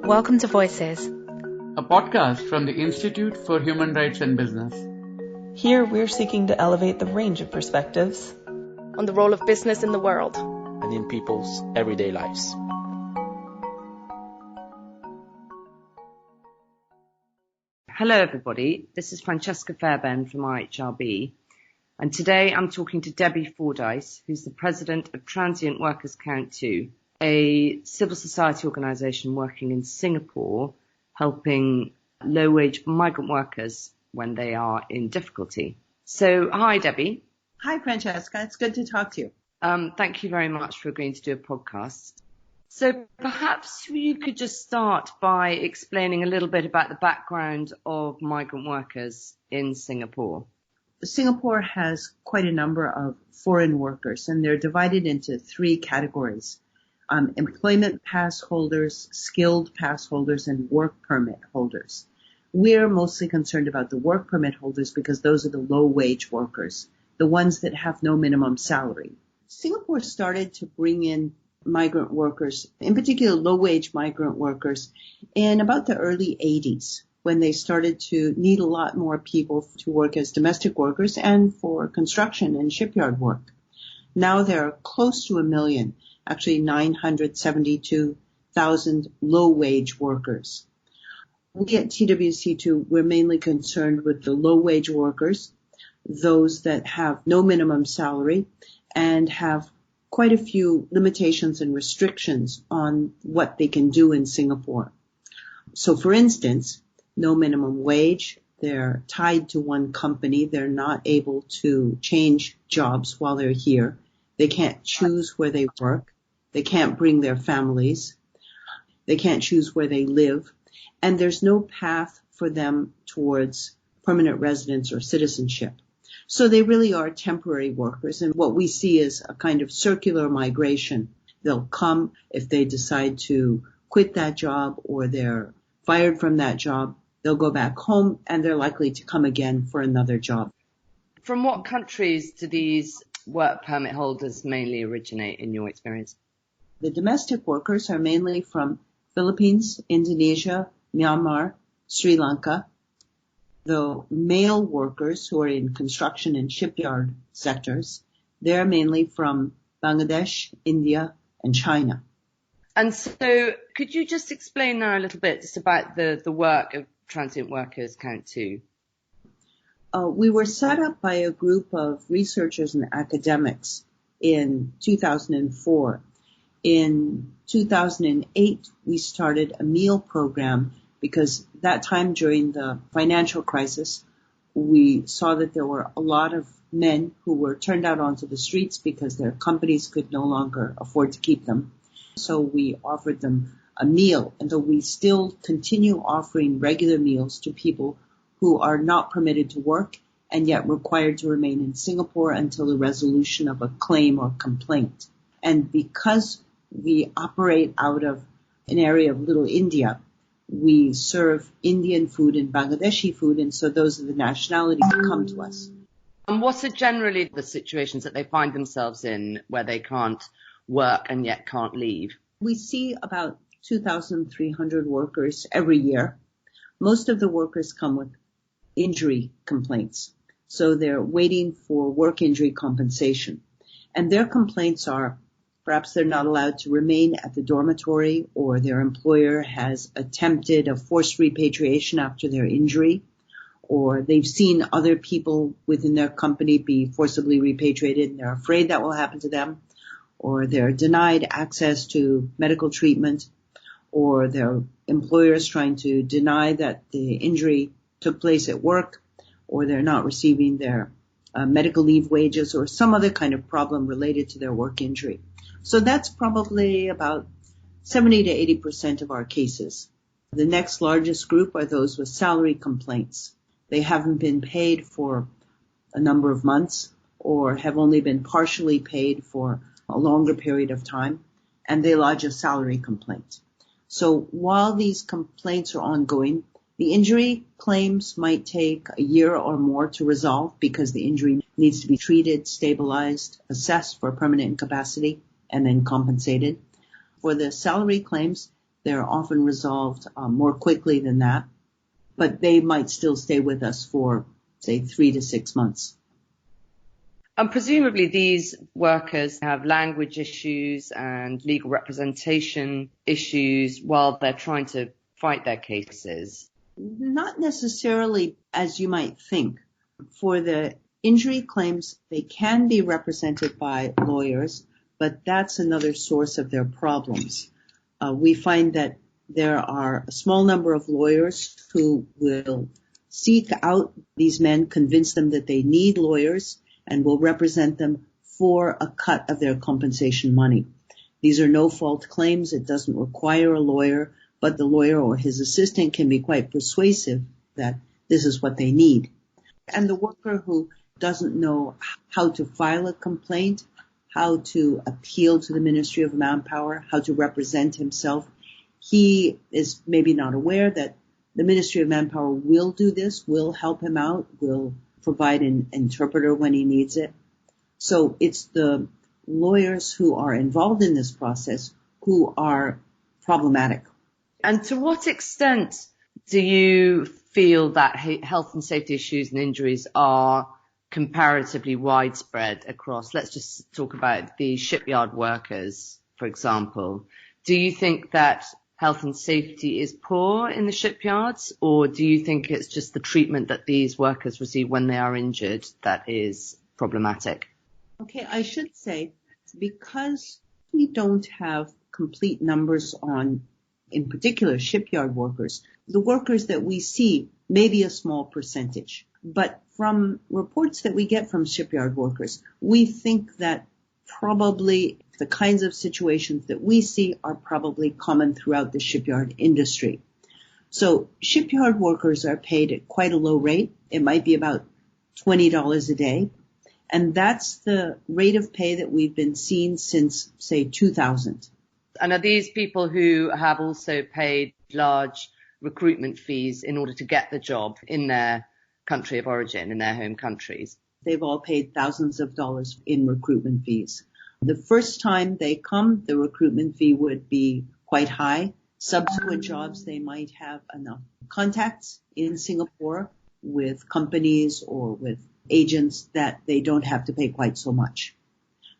Welcome to Voices, a podcast from the Institute for Human Rights and Business. Here we're seeking to elevate the range of perspectives on the role of business in the world and in people's everyday lives. Hello everybody, this is Francesca Fairbairn from IHRB, and today I'm talking to Debbie Fordyce, who's the president of Transient Workers Count 2, a civil society organisation working in Singapore, helping low-wage migrant workers when they are in difficulty. So, hi Debbie. Hi Francesca, it's good to talk to you. Thank you very much for agreeing to do a podcast. So perhaps you could just start by explaining a little bit about the background of migrant workers in Singapore. Singapore has quite a number of foreign workers, and they're divided into three categories. Employment pass holders, skilled pass holders, and work permit holders. We're mostly concerned about the work permit holders because those are the low-wage workers, the ones that have no minimum salary. Singapore started to bring in migrant workers, in particular low-wage migrant workers, in about the early 80s, when they started to need a lot more people to work as domestic workers and for construction and shipyard work. Now there are close to 1 million, actually 972,000 low-wage workers. We at TWC2, we're mainly concerned with the low-wage workers, those that have no minimum salary and have quite a few limitations and restrictions on what they can do in Singapore. So, for instance, no minimum wage, they're tied to one company, they're not able to change jobs while they're here, they can't choose where they work, they can't bring their families, they can't choose where they live, and there's no path for them towards permanent residence or citizenship. So they really are temporary workers, and what we see is a kind of circular migration. They'll come if they decide to quit that job or they're fired from that job. They'll go back home and they're likely to come again for another job. From what countries do these work permit holders mainly originate in your experience? The domestic workers are mainly from Philippines, Indonesia, Myanmar, Sri Lanka. The male workers who are in construction and shipyard sectors, they're mainly from Bangladesh, India, and China. And so could you just explain now a little bit just about the work of Transient Workers Count 2? We were set up by a group of researchers and academics in 2004. In 2008, we started a meal program because that time during the financial crisis, we saw that there were a lot of men who were turned out onto the streets because their companies could no longer afford to keep them. So we offered them a meal, and though we still continue offering regular meals to people who are not permitted to work and yet required to remain in Singapore until the resolution of a claim or complaint. And because we operate out of an area of Little India, we serve Indian food and Bangladeshi food, and so those are the nationalities that come to us. And what are generally the situations that they find themselves in where they can't work and yet can't leave? We see about 2,300 workers every year. Most of the workers come with injury complaints, so they're waiting for work injury compensation. And their complaints are perhaps they're not allowed to remain at the dormitory, or their employer has attempted a forced repatriation after their injury, or they've seen other people within their company be forcibly repatriated and they're afraid that will happen to them, or they're denied access to medical treatment, or their employer is trying to deny that the injury took place at work, or they're not receiving their medical leave wages, or some other kind of problem related to their work injury. So that's probably about 70 to 80% of our cases. The next largest group are those with salary complaints. They haven't been paid for a number of months or have only been partially paid for a longer period of time, and they lodge a salary complaint. So while these complaints are ongoing, the injury claims might take a year or more to resolve because the injury needs to be treated, stabilized, assessed for permanent incapacity, and then compensated. For the salary claims, They're often resolved more quickly than that, but they might still stay with us for, say, 3 to 6 months. And presumably these workers have language issues and legal representation issues while they're trying to fight their cases. Not necessarily as you might think. For the injury claims, they can be represented by lawyers, but that's another source of their problems. We find that there are a small number of lawyers who will seek out these men, convince them that they need lawyers, and will represent them for a cut of their compensation money. These are no-fault claims. It doesn't require a lawyer, but the lawyer or his assistant can be quite persuasive that this is what they need. And the worker who doesn't know how to file a complaint, how to appeal to the Ministry of Manpower, how to represent himself, he is maybe not aware that the Ministry of Manpower will do this, will help him out, will provide an interpreter when he needs it. So it's the lawyers who are involved in this process who are problematic. And to what extent do you feel that health and safety issues and injuries are comparatively widespread across, let's just talk about the shipyard workers, for example. Do you think that health and safety is poor in the shipyards, or do you think it's just the treatment that these workers receive when they are injured that is problematic? Okay, I should say, because we don't have complete numbers on, in particular, shipyard workers, the workers that we see may be a small percentage. But from reports that we get from shipyard workers, we think that probably the kinds of situations that we see are probably common throughout the shipyard industry. So shipyard workers are paid at quite a low rate. It might be about $20 a day. And that's the rate of pay that we've been seeing since, say, 2000. And are these people who have also paid large recruitment fees in order to get the job in their country of origin, in their home countries? They've all paid thousands of dollars in recruitment fees. The first time they come, the recruitment fee would be quite high. Subsequent jobs, they might have enough contacts in Singapore with companies or with agents that they don't have to pay quite so much.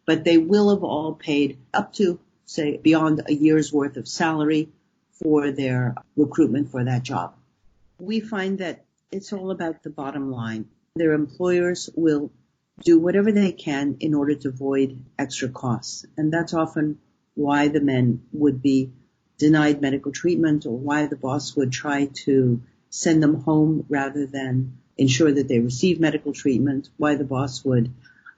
But they will have all paid up to, say, beyond a year's worth of salary for their recruitment for that job. We find that it's all about the bottom line. Their employers will do whatever they can in order to avoid extra costs. And that's often why the men would be denied medical treatment, or why the boss would try to send them home rather than ensure that they receive medical treatment, why the boss would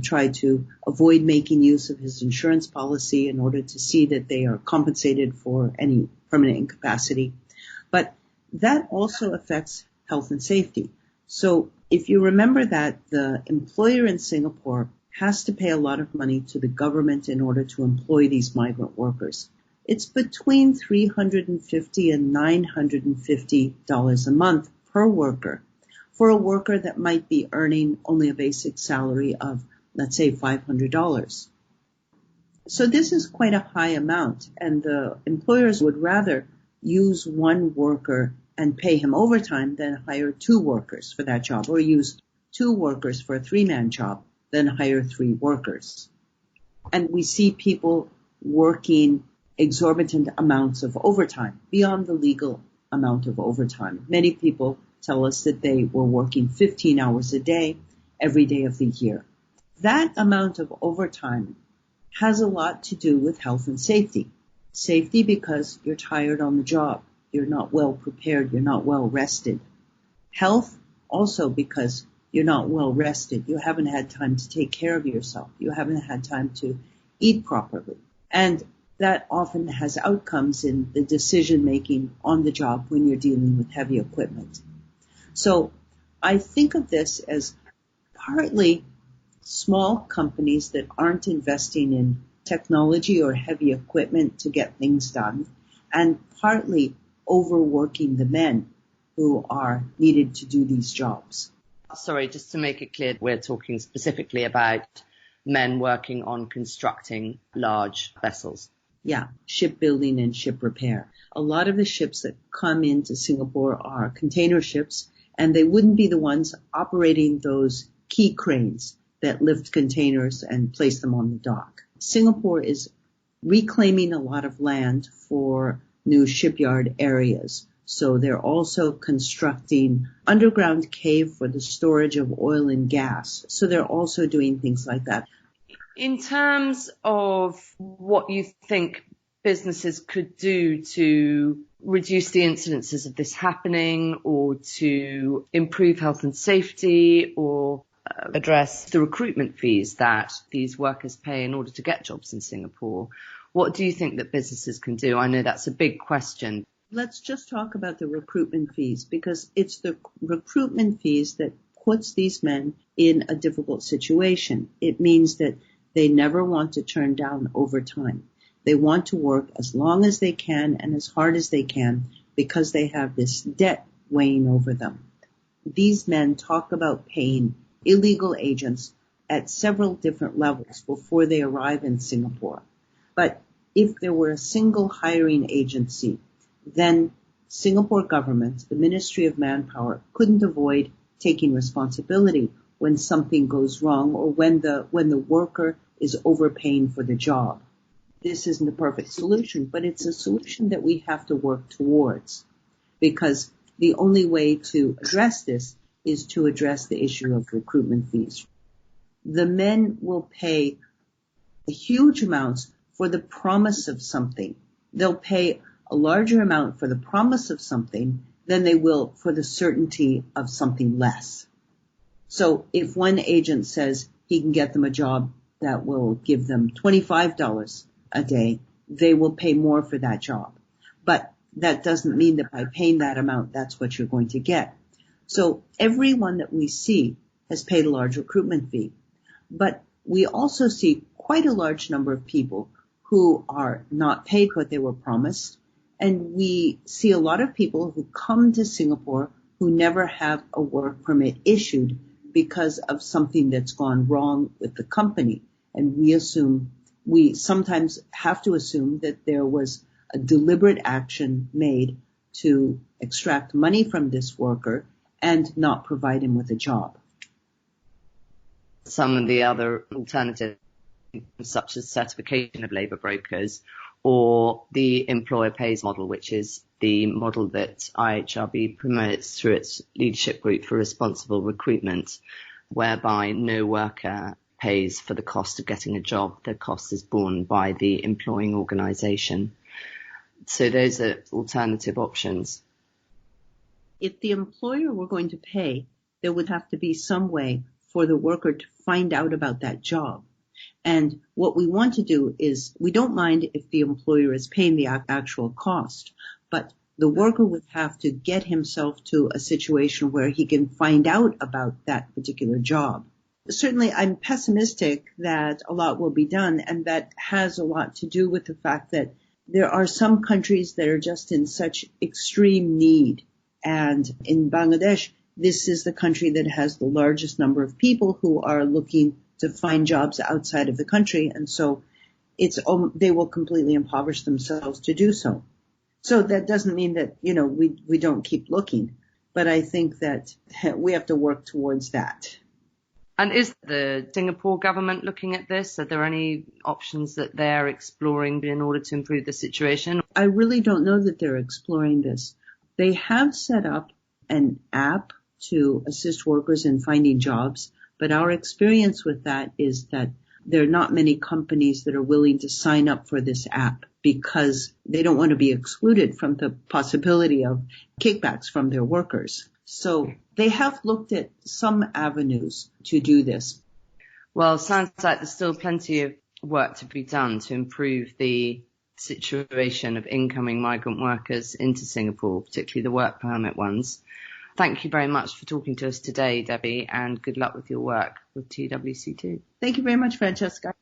try to avoid making use of his insurance policy in order to see that they are compensated for any permanent incapacity. But that also affects health and safety. So if you remember that the employer in Singapore has to pay a lot of money to the government in order to employ these migrant workers, it's between $350 and $950 a month per worker for a worker that might be earning only a basic salary of, let's say, $500. So this is quite a high amount, and the employers would rather use one worker and pay him overtime than hire two workers for that job, or use two workers for a three-man job than hire three workers. And we see people working exorbitant amounts of overtime, beyond the legal amount of overtime. Many people tell us that they were working 15 hours a day, every day of the year. That amount of overtime has a lot to do with health and safety. Safety because you're tired on the job. You're not well prepared. You're not well rested. Health also because you're not well rested. You haven't had time to take care of yourself. You haven't had time to eat properly. And that often has outcomes in the decision making on the job when you're dealing with heavy equipment. So I think of this as partly small companies that aren't investing in technology or heavy equipment to get things done, and partly overworking the men who are needed to do these jobs. Sorry, just to make it clear, we're talking specifically about men working on constructing large vessels. shipbuilding and ship repair. A lot of the ships that come into Singapore are container ships, and they wouldn't be the ones operating those key cranes that lift containers and place them on the dock. Singapore is reclaiming a lot of land for new shipyard areas. So they're also constructing underground cave for the storage of oil and gas. So they're also doing things like that. In terms of what you think businesses could do to reduce the incidences of this happening, or to improve health and safety, or address the recruitment fees that these workers pay in order to get jobs in Singapore, what do you think that businesses can do? I know that's a big question. Let's just talk about the recruitment fees, because it's the recruitment fees that puts these men in a difficult situation. It means that they never want to turn down overtime. They want to work as long as they can and as hard as they can because they have this debt weighing over them. These men talk about paying illegal agents at several different levels before they arrive in Singapore. But if there were a single hiring agency, then Singapore government, the Ministry of Manpower, couldn't avoid taking responsibility when something goes wrong or when the worker is overpaying for the job. This isn't a perfect solution, but it's a solution that we have to work towards, because the only way to address this is to address the issue of recruitment fees. The men will pay huge amounts for the promise of something. They'll pay a larger amount for the promise of something than they will for the certainty of something less. So if one agent says he can get them a job that will give them $25 a day, they will pay more for that job. But that doesn't mean that by paying that amount, that's what you're going to get. So everyone that we see has paid a large recruitment fee. But we also see quite a large number of people who are not paid what they were promised. And we see a lot of people who come to Singapore who never have a work permit issued because of something that's gone wrong with the company. And we sometimes have to assume that there was a deliberate action made to extract money from this worker and not provide him with a job. Some of the other alternatives, such as certification of labour brokers, or the employer pays model, which is the model that IHRB promotes through its leadership group for responsible recruitment, whereby no worker pays for the cost of getting a job. The cost is borne by the employing organisation. So those are alternative options. If the employer were going to pay, there would have to be some way for the worker to find out about that job. And what we want to do is, we don't mind if the employer is paying the actual cost, but the worker would have to get himself to a situation where he can find out about that particular job. Certainly, I'm pessimistic that a lot will be done, and that has a lot to do with the fact that there are some countries that are just in such extreme need. And in Bangladesh, this is the country that has the largest number of people who are looking to find jobs outside of the country. And so they will completely impoverish themselves to do so. So that doesn't mean that, we don't keep looking, but I think that we have to work towards that. And is the Singapore government looking at this? Are there any options that they're exploring in order to improve the situation? I really don't know that they're exploring this. They have set up an app to assist workers in finding jobs, but our experience with that is that there are not many companies that are willing to sign up for this app because they don't want to be excluded from the possibility of kickbacks from their workers. So they have looked at some avenues to do this. Well, sounds like there's still plenty of work to be done to improve the situation of incoming migrant workers into Singapore, particularly the work permit ones. Thank you very much for talking to us today, Debbie, and good luck with your work with TWC2. Thank you very much, Francesca.